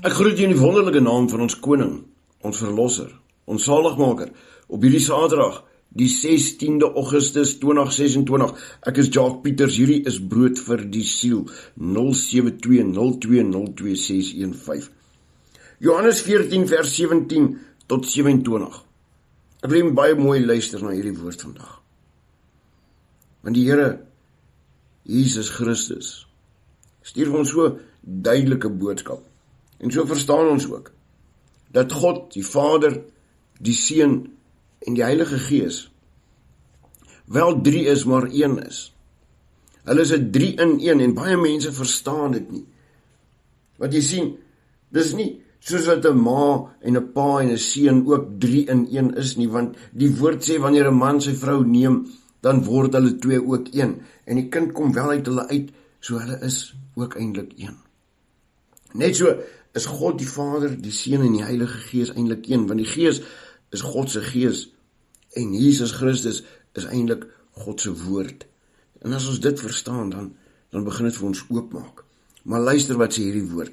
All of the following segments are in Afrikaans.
Ek groet u in die wonderlike naam van ons koning, ons verlosser, ons zaligmaker, op hierdie Saterdag, die 16de Augustus 2026. Ek is Jacques Pieters, hierdie is Brood vir die Siel, 07202022615. Johannes 14 vers 17 tot 27. Ek wil baie mooi luister na hierdie woord vandag. Want die Here, Jesus Christus, stuur vir ons so duidelike boodskap. En so verstaan ons ook, dat God, die Vader, die Seun en die Heilige Gees, wel 3 is, maar 1 is. Hulle is 'n 3 in 1, en baie mense verstaan dit nie. Want jy sien, dis nie soos wat 'n ma en 'n pa en 'n seun ook 3 in 1 is nie, want die woord sê, wanneer 'n man sy vrou neem, dan word hulle 2 ook 1, en die kind kom wel uit hulle uit, so hulle is ook eintlik 1. Net so is God die Vader, die Seun en die Heilige Gees eintlik 1, want die Gees is God se Gees, en Jesus Christus is eintlik God se woord. En as ons dit verstaan, dan begin dit vir ons oopmaak. Maar luister wat sê hierdie woord.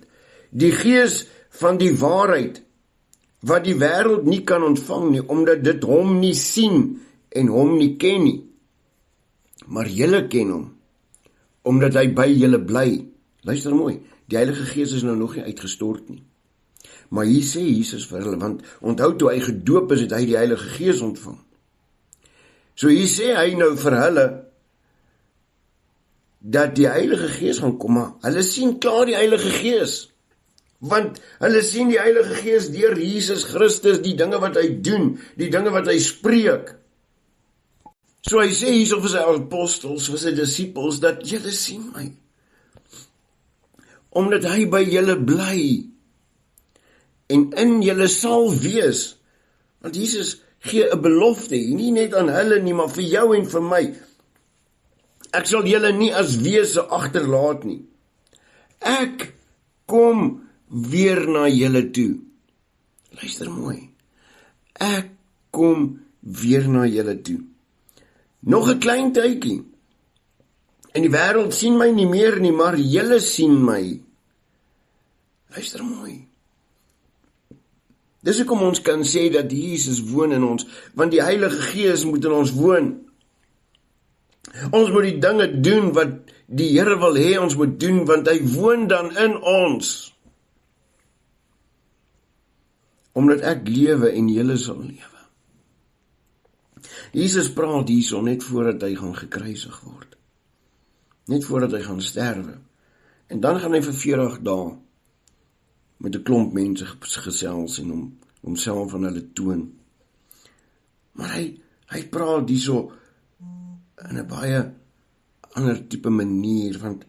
Die Gees van die waarheid, wat die wêreld nie kan ontvang nie, omdat dit hom nie sien en hom nie ken nie. Maar julle ken hom, omdat hy by julle bly. Luister mooi, die Heilige Gees is nou nog nie uitgestort nie. Maar hier sê Jesus vir hulle, want onthou toe hy gedoop is, het hy die Heilige Gees ontvang. So hier sê hy nou vir hulle, dat die Heilige Gees gaan kom, maar hulle sien klaar die Heilige Gees. Want hulle sien die Heilige Gees deur Jesus Christus, die dinge wat hy doen, die dinge wat hy spreek. So hy sê hierso vir sy apostels, vir sy disippels, dat julle sien my. Omdat hy by julle bly, en in julle sal wees. Want Jesus gee 'n belofte, nie net aan hulle nie, maar vir jou en vir my. Ek sal julle nie as wese agterlaat nie. Ek kom weer na julle toe. Luister mooi. Ek kom weer na julle toe. Nog 'n klein tydjie. En die wêreld sien my nie meer nie, maar julle sien my. Luister mooi. Dis hoekom ons kan sê dat Jesus woon in ons, want die Heilige Gees moet in ons woon. Ons moet die dinge doen wat die Here wil hê ons moet doen, want hy woon dan in ons. Omdat ek lewe en julle sal lewe. Jesus praat hierso net voordat hy gaan gekruisig word. Net voordat hy gaan sterwe. En dan gaan hy vir 40 dae met 'n klomp mense gesels en homself aan hulle toon. Maar hy praat hierso in 'n baie ander tipe manier, want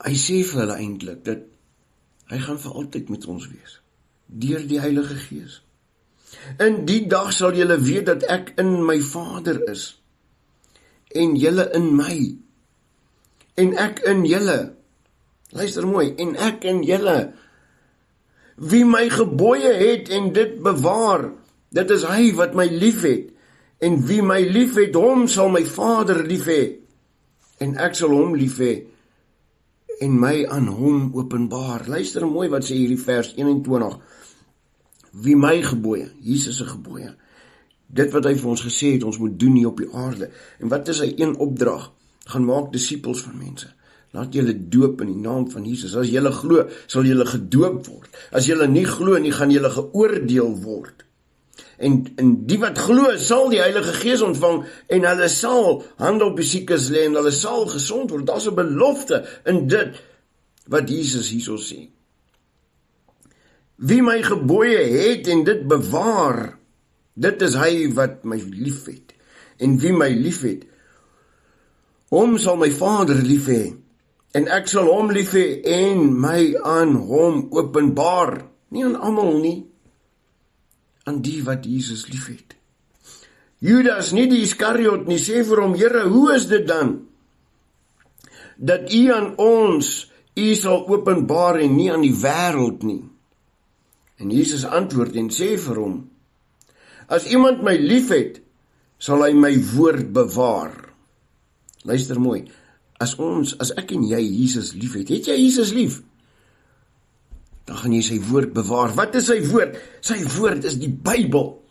hy sê vir hulle eintlik dat hy gaan vir altyd met ons wees, deur die Heilige Gees. In die dag sal julle weet dat ek in my Vader is, en julle in my, en ek in julle. Luister mooi, en ek in julle. Wie my gebooie het en dit bewaar, dit is hy wat my lief het. En wie my lief het, hom sal my Vader lief hê. En ek sal hom lief hê, en my aan hom openbaar. Luister mooi wat sê hierdie vers 21. Wie my gebooie, Jesus se gebooie, dit wat hy vir ons gesê het, ons moet doen hier op die aarde. En wat is hy een opdrag? Gaan maak disippels van mense. Laat julle doop in die naam van Jesus. As julle glo, sal julle gedoop word. As julle nie glo nie, gaan julle geoordeel word. En die wat glo, sal die Heilige Gees ontvang, en hulle sal hande op die siekes lê, en hulle sal gesond word. Daar's 'n belofte in dit wat Jesus hierso sê. Wie my gebooie het en dit bewaar, dit is hy wat my lief het. En wie my lief het, hom sal my Vader lief hê. En ek sal hom lief hê en my aan hom openbaar. Nie aan almal nie, aan die wat Jesus lief het. Judas, nie die Iskariot nie, sê vir hom, Here, hoe is dit dan, dat u aan ons, u sal openbaar en nie aan die wêreld nie? En Jesus antwoord en sê vir hom, as iemand my lief het, sal hy my woord bewaar. Luister mooi, as ek en jy Jesus lief het jy Jesus lief? Dan gaan jy sy woord bewaar. Wat is sy woord? Sy woord is die Bybel.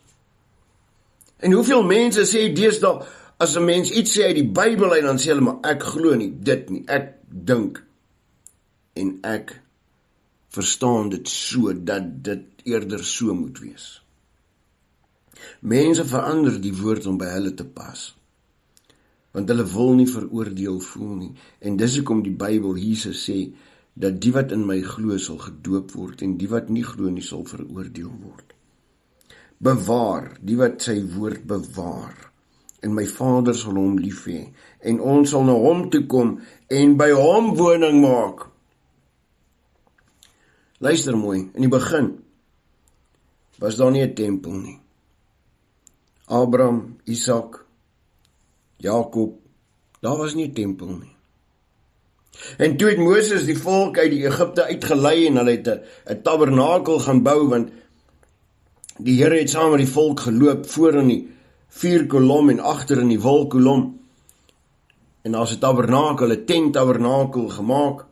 En hoeveel mense sê deesdae, as 'n mens iets sê uit die Bybel uit, dan sê hulle, maar ek glo nie, dit nie, ek dink, en ek verstaan dit so, dat dit eerder so moet wees. Mense verander die woord om by hulle te pas, want hulle wil nie veroordeel voel nie, en dis hoekom die Bybel Jesus sê, dat die wat in my glo sal gedoop word, en die wat nie glo nie sal veroordeel word. Bewaar, die wat sy woord bewaar, en my Vader sal hom lief hê, en ons sal na hom toe kom, en by hom woning maak. Luister mooi, in die begin, was daar nie 'n tempel nie. Abraham, Isak, Jakob, daar was nie 'n tempel nie. En toe het Moses die volk uit die Egipte uitgelei, en hulle het 'n tabernakel gaan bou, want die Here het saam met die volk geloop, voor in die vuurkolom en agter in die wolkkolom. En daar was 'n tabernakel, 'n tenttabernakel gemaak,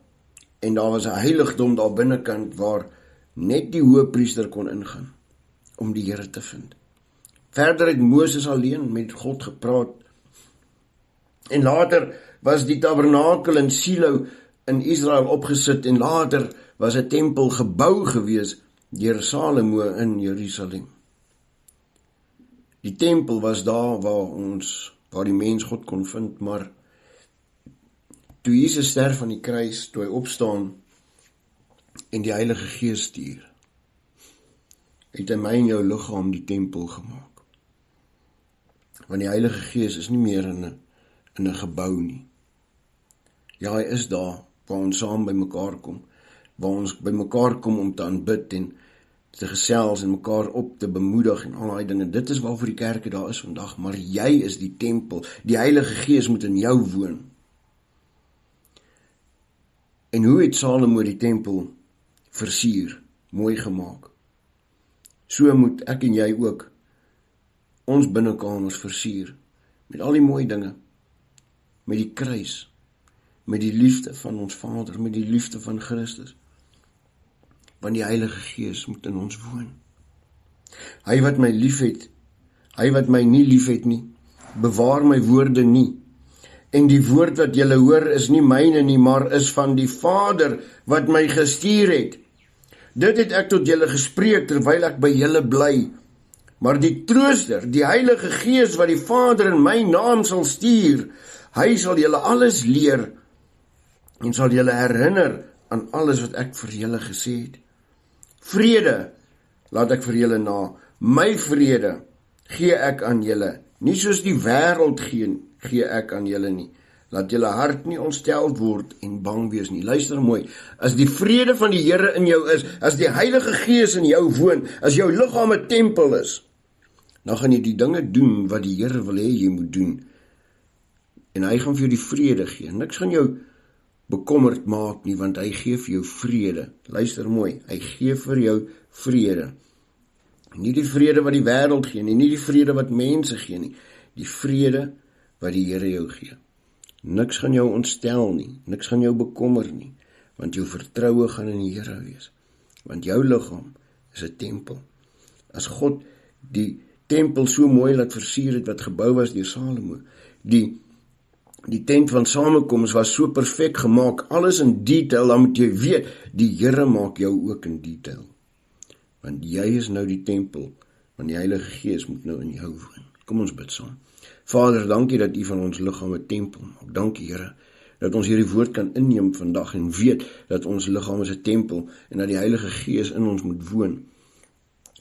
en daar was 'n heiligdom daar binnekant waar net die hoëpriester kon ingaan om die Here te vind. Verder het Moses alleen met God gepraat. En later was die tabernakel in Silo in Israel opgesit, en later was 'n tempel gebou gewees deur Salomo in Jerusalem. Die tempel was daar waar die mens God kon vind, maar toe Jesus sterf aan die kruis, toe hy opstaan en die Heilige Gees stuur, het hy my en jou liggaam die tempel gemaak. Want die Heilige Gees is nie meer in 'n gebou nie. Ja, hy is daar, waar ons saam by mekaar kom, waar ons by mekaar kom om te aanbid en te gesels en mekaar op te bemoedig en al daai dinge. Dit is waarvoor die kerke daar is vandag, maar jy is die tempel. Die Heilige Gees moet in jou woon. En hoe het Salomo die tempel versier, mooi gemaak? So moet ek en jy ook ons binnenkamers versier, met al die mooi dinge, met die kruis, met die liefde van ons Vader, met die liefde van Christus. Want die Heilige Gees moet in ons woon. Hy wat my liefhet, hy wat my nie liefhet nie, bewaar my woorde nie. En die woord wat julle hoor is nie myne nie, maar is van die Vader wat my gestuur het. Dit het ek tot julle gespreek terwyl ek by julle bly. Maar die Trooster, die Heilige Gees wat die Vader in my naam sal stuur, hy sal julle alles leer en sal julle herinner aan alles wat ek vir julle gesê het. Vrede laat ek vir julle na, my vrede gee ek aan julle, nie soos die wêreld gee ek aan julle nie. Laat julle hart nie ontsteld word en bang wees nie. Luister mooi, as die vrede van die Here in jou is, as die Heilige Gees in jou woon, as jou liggaam 'n tempel is, dan gaan jy die dinge doen wat die Here wil hê jy moet doen. En hy gaan vir jou die vrede gee. Niks gaan jou bekommerd maak nie, want hy gee vir jou vrede. Luister mooi, hy gee vir jou vrede. Nie die vrede wat die wêreld gee nie, nie die vrede wat mense gee nie, die vrede wat die Here jou gee. Niks gaan jou ontstel nie, niks gaan jou bekommer nie, want jou vertroue gaan in die Here wees. Want jou liggaam is 'n tempel. As God die tempel so mooi laat versier het wat gebou was deur Salomo, die tent van samekoms was so perfek gemaak, alles in detail, dan moet jy weet, die Here maak jou ook in detail. Want jy is nou die tempel, want die Heilige Gees moet nou in jou woon. Kom ons bid saam. Vader, dankie dat U van ons liggaam 'n tempel maak. Dankie Here, dat ons hierdie woord kan inneem vandag en weet dat ons liggaam is 'n tempel en dat die Heilige Gees in ons moet woon.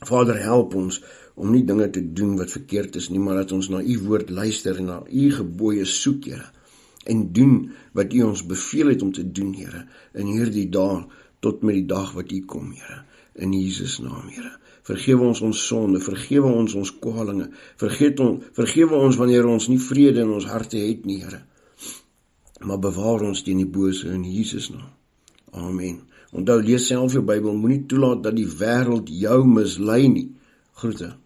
Vader, help ons om nie dinge te doen wat verkeerd is nie, maar dat ons na U woord luister en na U gebooie soek, Here, en doen wat U ons beveel het om te doen, Here, in hierdie dag tot met die dag wat U kom, Here, in Jesus naam, Here. Vergewe ons ons sonde, vergewe ons ons kwaalinge, vergewe ons wanneer ons nie vrede in ons harte het nie, Here, maar bewaar ons teen die bose in Jesus naam. Amen. Onthou, lees self jou Bybel, moenie toelaat dat die wêreld jou mislei nie. Groete.